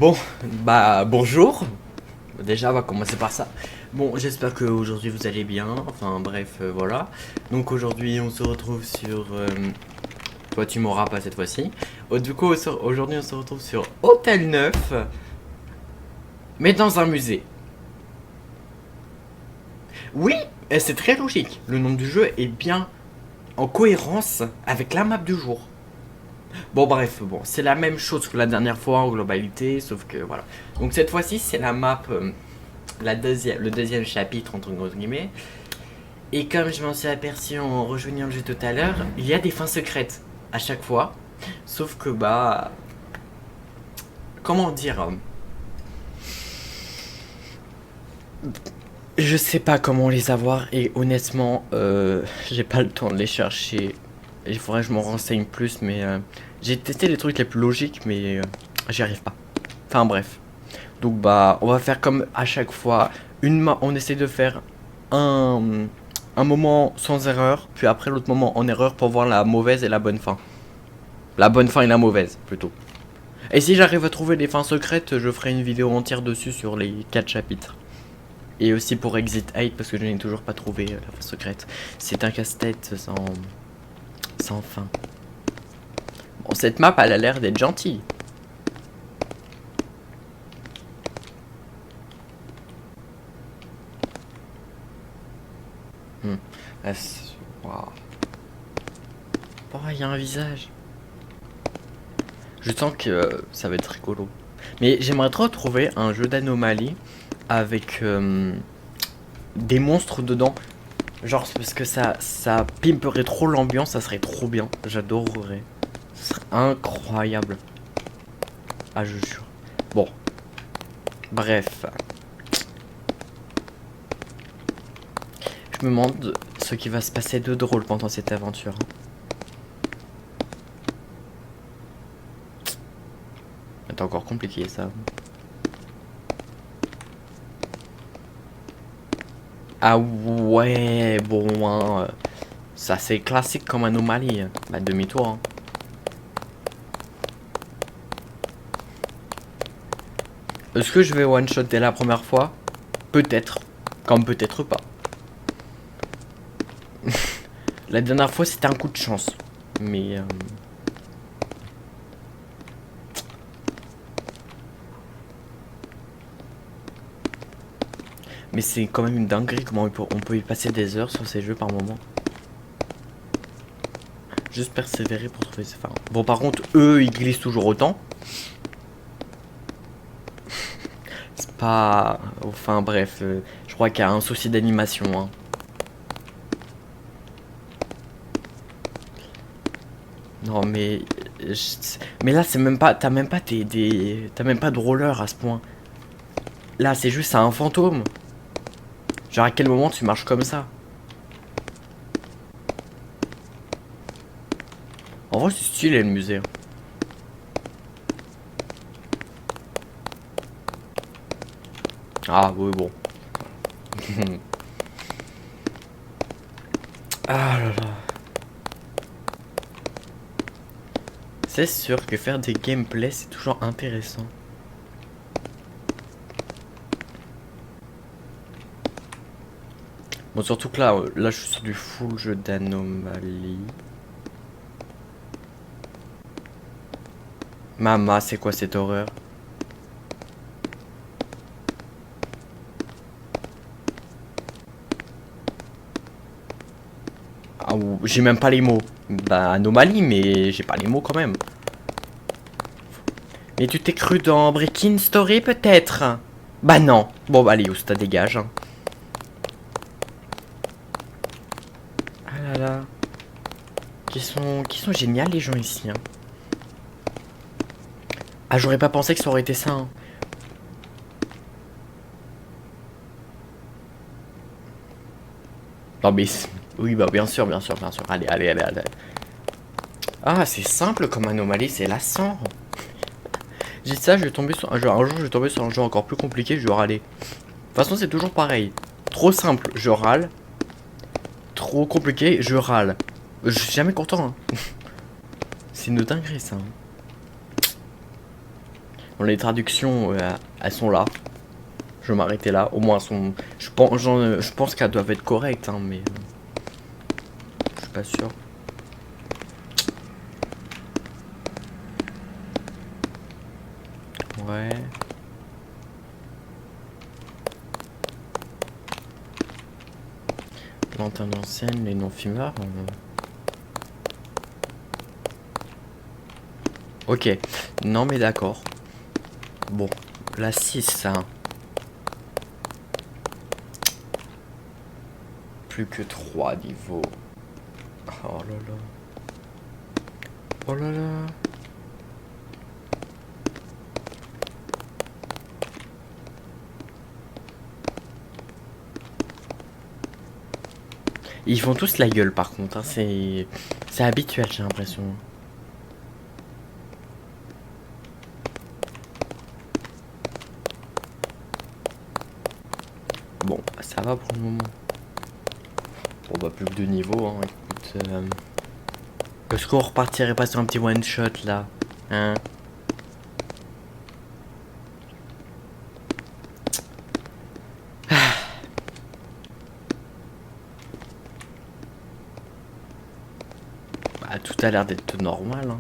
Bon, bah bonjour. Déjà, on va commencer par ça. Bon, j'espère que aujourd'hui vous allez bien. Enfin bref, voilà. Donc aujourd'hui, on se retrouve sur. Toi, tu m'auras pas cette fois-ci. Du coup, aujourd'hui, on se retrouve sur Hôtel Neuf, mais dans un musée. Oui, et c'est très logique. Le nom du jeu est bien en cohérence avec la map du jour. Bon bref, bon, c'est la même chose que la dernière fois en globalité, sauf que voilà. Donc cette fois-ci, c'est la map le deuxième chapitre entre guillemets. Et comme je m'en suis aperçu en rejoignant le jeu tout à l'heure, il y a des fins secrètes à chaque fois. Sauf que bah, comment dire, je sais pas comment les avoir et honnêtement, j'ai pas le temps de les chercher. Il faudrait que je m'en renseigne plus, mais j'ai testé les trucs les plus logiques, mais j'y arrive pas. Enfin bref. Donc bah, on va faire comme à chaque fois. On essaie de faire un, un moment sans erreur, puis après l'autre moment en erreur pour voir la mauvaise et la bonne fin. La bonne fin et la mauvaise, plutôt. Et si j'arrive à trouver des fins secrètes, je ferai une vidéo entière dessus sur les 4 chapitres. Et aussi pour Exit 8, parce que je n'ai toujours pas trouvé la fin secrète. C'est un casse-tête sans fin. Bon, cette map, elle a l'air d'être gentille. Hmm. Waouh. Oh, il y a un visage. Je sens que ça va être rigolo. Mais j'aimerais trop trouver un jeu d'anomalie avec des monstres dedans. Genre parce que ça pimperait trop l'ambiance, ça serait trop bien. J'adorerais. Ce serait incroyable. Ah je jure. Bon. Bref. Je me demande ce qui va se passer de drôle pendant cette aventure. C'est encore compliqué ça. Ah ouais, bon, hein, ça c'est classique comme anomalie. Bah demi-tour. Hein. Est-ce que je vais one-shot dès la première fois? Peut-être. Comme peut-être pas. La dernière fois c'était un coup de chance. Mais... Mais c'est quand même une dinguerie comment on peut y passer des heures sur ces jeux par moment. Juste persévérer pour trouver ces fins. Bon par contre eux ils glissent toujours autant. C'est pas... Enfin bref, je crois qu'il y a un souci d'animation. Hein. Non mais... Mais là c'est même pas... T'as même pas T'as même pas de roller à ce point. Là c'est juste un fantôme. Genre à quel moment tu marches comme ça? En vrai c'est stylé le musée. Ah oui bon. Ah là là. C'est sûr que faire des gameplays c'est toujours intéressant. Bon surtout que là je suis sur du full jeu d'anomalie. Mama c'est quoi cette horreur? Ah, j'ai même pas les mots. Bah anomalie mais j'ai pas les mots quand même. Mais tu t'es cru dans Breaking Story peut-être? Bah non. Bon bah allez Ousta dégage. Hein. Ah là là. Qui sont géniales les gens ici. Hein. Ah j'aurais pas pensé que ça aurait été ça. Hein. Non mais oui bah bien sûr bien sûr bien sûr. Allez allez allez allez. Ah c'est simple comme anomalie c'est lassant. J'ai dit ça je vais tomber sur un jour je vais tomber sur un jeu encore plus compliqué je vais râler. De toute façon c'est toujours pareil. Trop simple je râle. Trop compliqué je râle. Je suis jamais content. Hein. C'est une dinguerie ça. Hein. Bon, les traductions, elles sont là. Je vais m'arrêter là. Au moins, elles sont. Je pense qu'elles doivent être correctes, hein, mais je suis pas sûr. Ouais. Lanterne ancienne, les non-fumeurs. Ok. Non, mais d'accord. Bon. La 6, ça. Plus que 3 niveaux. Oh là là. Oh là là. Ils font tous la gueule par contre, hein. C'est habituel, j'ai l'impression. Bon, ça va pour le moment. Bon bah plus que 2 niveaux, hein. Écoute, est-ce qu'on repartirait pas sur un petit one shot là, hein? Bah tout a l'air d'être normal, hein.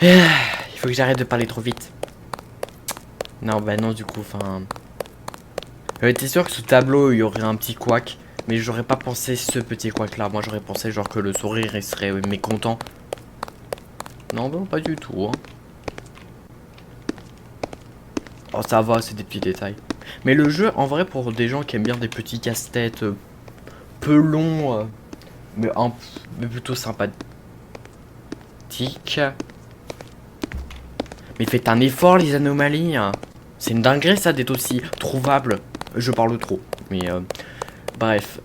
Il faut que j'arrête de parler trop vite. Non, bah non, du coup, enfin. J'étais sûr que ce tableau, il y aurait un petit couac. Mais j'aurais pas pensé ce petit couac là. Moi, j'aurais pensé genre que le sourire, il serait mécontent. Non, bah pas du tout, hein. Oh, ça va, c'est des petits détails. Mais le jeu, en vrai, pour des gens qui aiment bien des petits casse-têtes peu longs, mais plutôt sympathiques. Mais faites un effort, les anomalies, hein. C'est une dinguerie, ça, d'être aussi trouvable. Je parle trop, mais bref.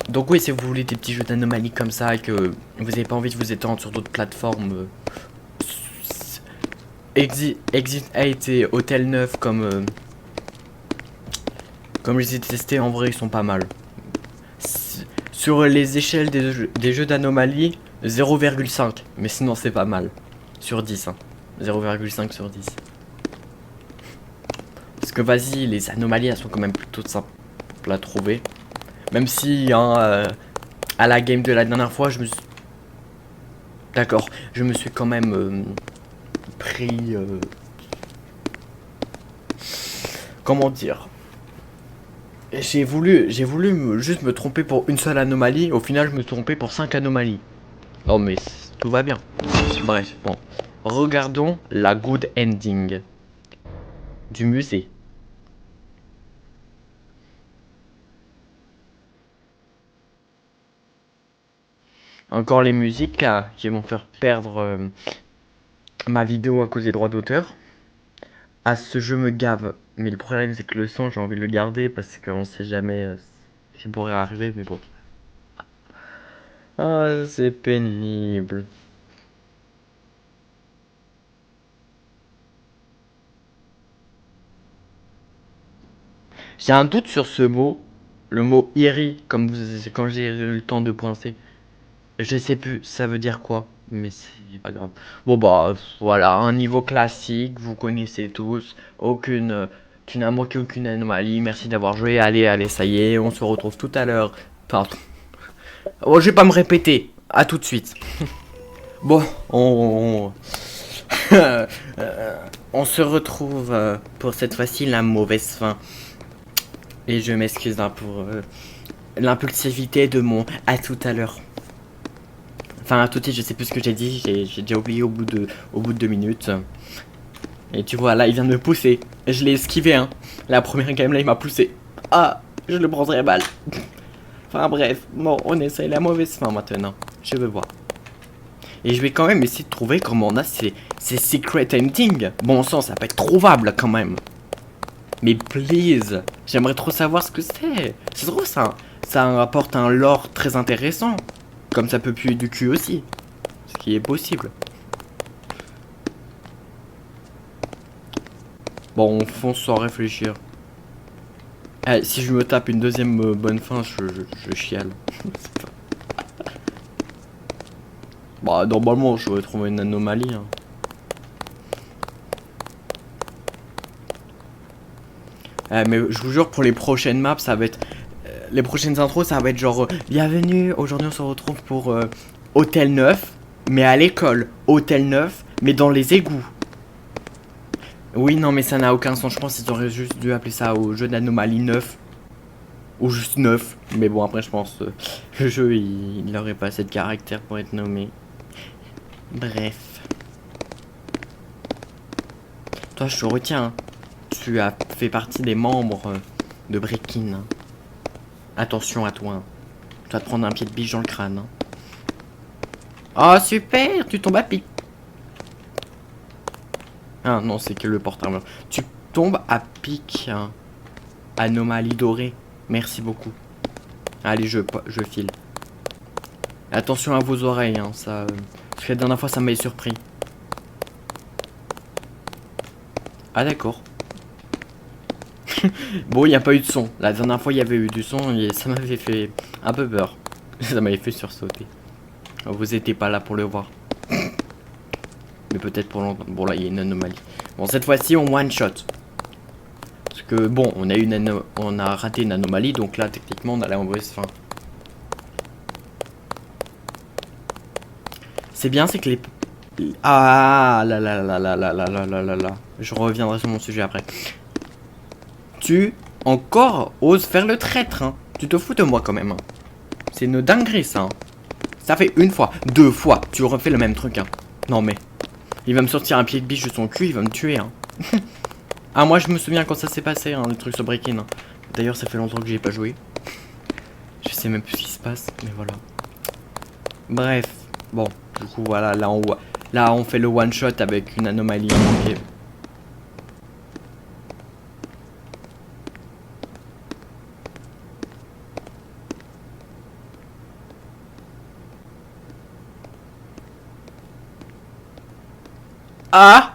Donc oui, si vous voulez des petits jeux d'anomalies comme ça et que vous n'avez pas envie de vous étendre sur d'autres plateformes, Exit 8 et Hotel 9 comme je les ai testés, en vrai, ils sont pas mal. Sur les échelles des jeux d'anomalie, 0,5. Mais sinon, c'est pas mal. Sur 10, hein. 0,5 sur 10. Parce que vas-y, les anomalies, elles sont quand même plutôt simples à trouver. Même si, hein, à la game de la dernière fois, je me suis... D'accord, je me suis quand même pris... Comment dire? J'ai voulu juste me tromper pour une seule anomalie. Au final, je me suis trompé pour 5 anomalies. Oh, mais tout va bien. Bref, bon. Regardons la good ending du musée. Encore les musiques là, qui vont faire perdre ma vidéo à cause des droits d'auteur. Ah, ce jeu me gave. Mais le problème, c'est que le son, j'ai envie de le garder parce qu'on sait jamais ce qui pourrait arriver, mais bon. Ah, c'est pénible. J'ai un doute sur ce mot, le mot Iri, quand j'ai eu le temps de penser. Je sais plus, ça veut dire quoi, mais c'est pas grave. Bon bah voilà, un niveau classique, vous connaissez tous, tu n'as manqué aucune anomalie, merci d'avoir joué, allez, allez, ça y est, on se retrouve tout à l'heure. Pardon. Oh, je vais pas me répéter, à tout de suite. Bon, euh, on se retrouve pour cette fois-ci la mauvaise fin. Et je m'excuse hein, pour l'impulsivité de mon à tout à l'heure. Enfin, à tout de suite, je sais plus ce que j'ai dit, j'ai déjà oublié au bout de 2 minutes. Et tu vois, là, il vient de me pousser. Et je l'ai esquivé, hein. La première game, là, il m'a poussé. Ah, je le prendrais mal. Enfin, bref, bon, on essaye la mauvaise fin maintenant. Je veux voir. Et je vais quand même essayer de trouver comment on a ces secret endings. Bon sang, ça peut être trouvable quand même. Mais please, j'aimerais trop savoir ce que c'est. C'est trop ça. Ça apporte un lore très intéressant. Comme ça peut puer du cul aussi. Ce qui est possible. Bon, on fonce sans réfléchir. Si je me tape une deuxième bonne fin, je chiale. Bah, normalement, je vais trouver une anomalie. Hein. Mais je vous jure, pour les prochaines maps, ça va être. Les prochaines intros, ça va être genre bienvenue, aujourd'hui on se retrouve pour Hôtel 9, mais à l'école. Hôtel 9, mais dans les égouts. Oui, non, mais ça n'a aucun sens. Je pense qu'ils auraient juste dû appeler ça au jeu d'anomalie 9. Ou juste 9. Mais bon, après, je pense le jeu, il n'aurait pas assez de caractère pour être nommé. Bref. Toi, je te retiens. Hein. Tu as fait partie des membres de Breakin. Hein. Attention à toi. Hein. Tu vas te prendre un pied de biche dans le crâne. Hein. Oh, super, tu tombes à pic. Ah non, c'est que le porte-armure. Tu tombes à pic. Hein. Anomalie dorée. Merci beaucoup. Allez, je file. Attention à vos oreilles, hein, ça... Parce que la dernière fois, ça m'avait surpris. Ah d'accord. Bon, il n'y a pas eu de son. La dernière fois, il y avait eu du son et ça m'avait fait un peu peur. Ça m'avait fait sursauter. Vous étiez pas là pour le voir. Mais peut-être pour longtemps. Bon, là, il y a une anomalie. Bon, cette fois-ci, on one-shot. Parce que, bon, on a raté une anomalie, donc là, techniquement, on a la mauvaise fin. C'est bien, c'est que les... Ah là là là là là là là là là là. Je reviendrai sur mon sujet après. Tu, encore, oses faire le traître, hein. Tu te fous de moi, quand même, hein. C'est une dinguerie, ça, hein. Ça fait une fois, 2 fois, tu refais le même truc, hein. Non, mais... Il va me sortir un pied de biche de son cul, il va me tuer, hein. Ah, moi, je me souviens quand ça s'est passé, hein, le truc sur Breakin. Hein. D'ailleurs, ça fait longtemps que j'y ai pas joué. Je sais même plus ce qui se passe, mais voilà. Bref, bon, du coup, voilà, là, on fait le one-shot avec une anomalie manquée. Ah!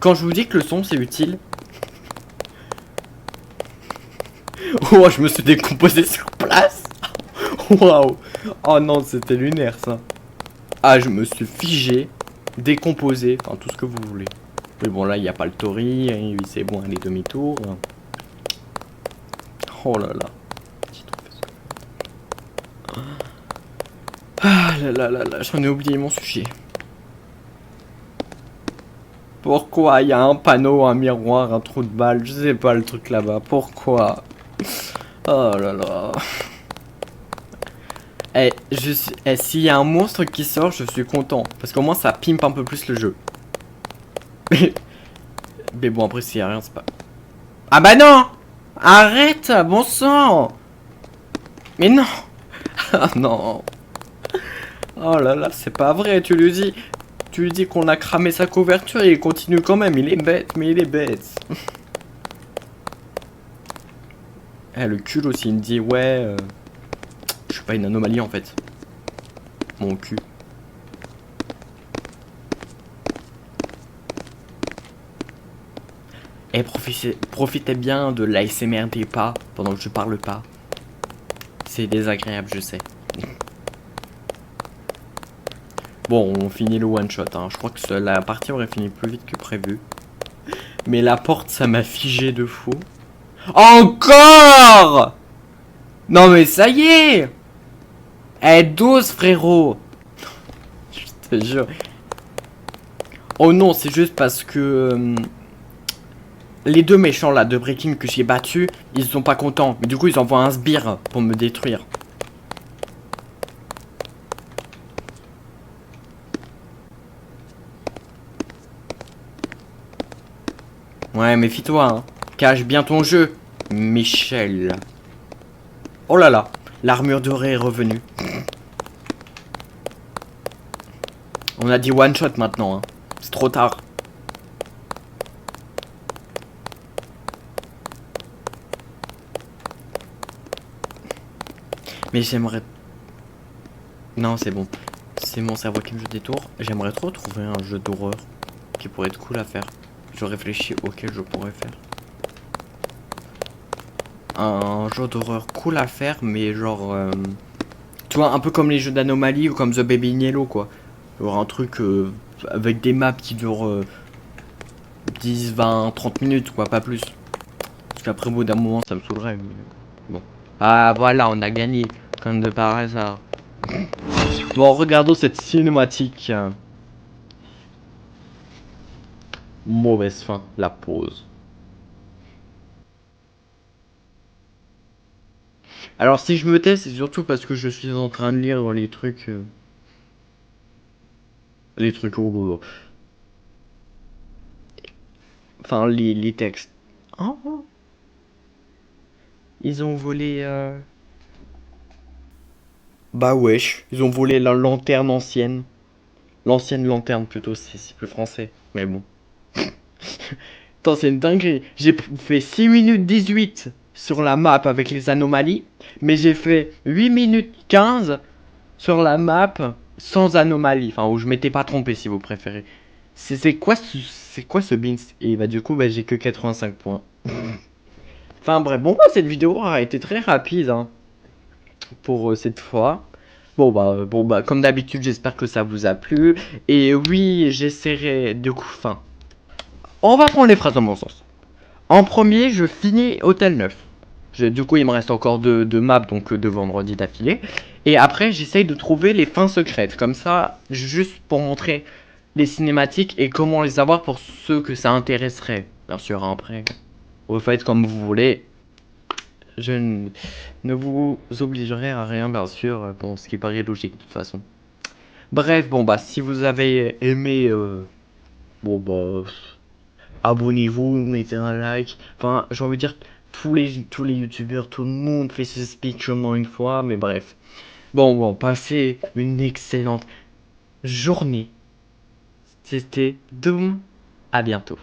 Quand je vous dis que le son, c'est utile... Oh, je me suis décomposé sur place. Waouh. Oh non, c'était lunaire, ça. Ah, je me suis figé, décomposé, enfin tout ce que vous voulez. Mais bon, là, il n'y a pas le tori, hein, c'est bon, les demi-tours. Oh là là. Ah là là là là, j'en ai oublié mon sujet. Pourquoi il y a un panneau, un miroir, un trou de balle, je sais pas le truc là-bas, pourquoi? Oh là là. S'il y a un monstre qui sort, je suis content. Parce qu'au moins ça pimpe un peu plus le jeu. Mais bon, après, s'il y a rien, c'est pas... Ah bah non! Arrête, bon sang! Mais non! Ah non! Oh là là, c'est pas vrai, tu lui dis... Tu lui dis qu'on a cramé sa couverture et il continue quand même, il est bête, mais il est bête. Eh, le cul aussi, il me dit, ouais... Je suis pas une anomalie en fait. Mon cul. Et profitez bien de l'ASMR des pas pendant que je parle pas. C'est désagréable, je sais. Bon, on finit le one shot. Hein. Je crois que la partie aurait fini plus vite que prévu. Mais la porte, ça m'a figé de fou. Encore! Non mais ça y est! Eh, 12 frérot! Je te jure. Oh non, c'est juste parce que... les deux méchants là de Breakin que j'ai battus, ils sont pas contents. Mais du coup, ils envoient un sbire pour me détruire. Ouais, méfie-toi, hein. Cache bien ton jeu, Michel. Oh là là, l'armure dorée est revenue. On a dit one shot maintenant, hein. C'est trop tard. Mais j'aimerais... Non, c'est bon. C'est mon cerveau qui me joue des tours. J'aimerais trop trouver un jeu d'horreur qui pourrait être cool à faire. Je réfléchis auquel je pourrais faire. Un jeu d'horreur cool à faire, mais genre... tu vois, un peu comme les jeux d'anomalie ou comme The Baby in Yellow, quoi. Genre un truc avec des maps qui durent 10, 20, 30 minutes, quoi, pas plus. Parce qu'après, au bout d'un moment, ça me saoulerait. Mais... bon. Ah, voilà, on a gagné. Comme de par hasard. Bon, regardons cette cinématique. Mauvaise fin, la pause. Alors, si je me tais, c'est surtout parce que je suis en train de lire les trucs. Les trucs. Enfin, les textes. Oh, ils ont volé. Bah wesh, ils ont volé la lanterne ancienne. L'ancienne lanterne plutôt, c'est plus français. Mais bon. Attends, c'est une dinguerie. J'ai fait 6 minutes 18 sur la map avec les anomalies, mais j'ai fait 8 minutes 15 sur la map sans anomalie. Enfin, où je m'étais pas trompé si vous préférez. C'est quoi ce Beans? Et bah du coup, bah, j'ai que 85 points. Enfin bref, bon bah cette vidéo a été très rapide hein, pour cette fois. Bon bah comme d'habitude, j'espère que ça vous a plu. Et oui, j'essaierai de coup. Enfin, on va prendre les phrases dans mon sens. En premier, je finis Hôtel 9. Du coup, il me reste encore deux maps, donc deux vendredis d'affilée. Et après, j'essaye de trouver les fins secrètes. Comme ça, juste pour montrer les cinématiques et comment les avoir pour ceux que ça intéresserait. Bien sûr, après, vous faites comme vous voulez. Je ne vous obligerai à rien, bien sûr. Bon, ce qui paraît logique, de toute façon. Bref, bon, bah, si vous avez aimé, bon, bah, abonnez-vous, mettez un like. Enfin, j'ai envie de dire, tous les youtubeurs, tout le monde fait ce speech au moins une fois, mais bref. Bon, passez une excellente journée. C'était Doom. À bientôt.